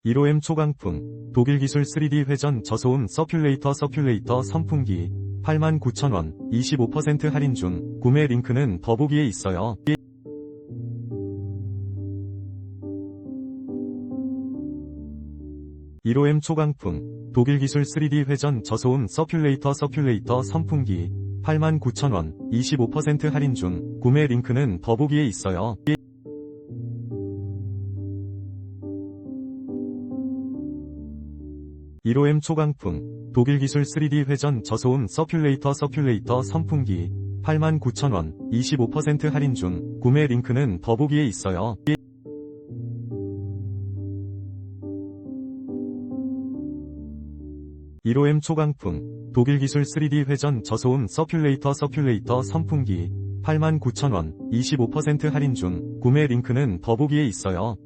15M 초강풍, 독일기술 3D 회전 저소음 서큘레이터 선풍기 89,000원, 25% 할인 중, 구매 링크는 더보기에 있어요. 15M 초강풍, 독일기술 3D 회전 저소음 서큘레이터 선풍기 89,000원, 25% 할인 중, 구매 링크는 더보기에 있어요. 15M 초강풍, 독일기술 3D 회전 저소음 서큘레이터 선풍기 89,000원, 25% 할인 중, 구매 링크는 더보기에 있어요. 15M 초강풍, 독일기술 3D 회전 저소음 서큘레이터 선풍기 89,000원, 25% 할인 중, 구매 링크는 더보기에 있어요.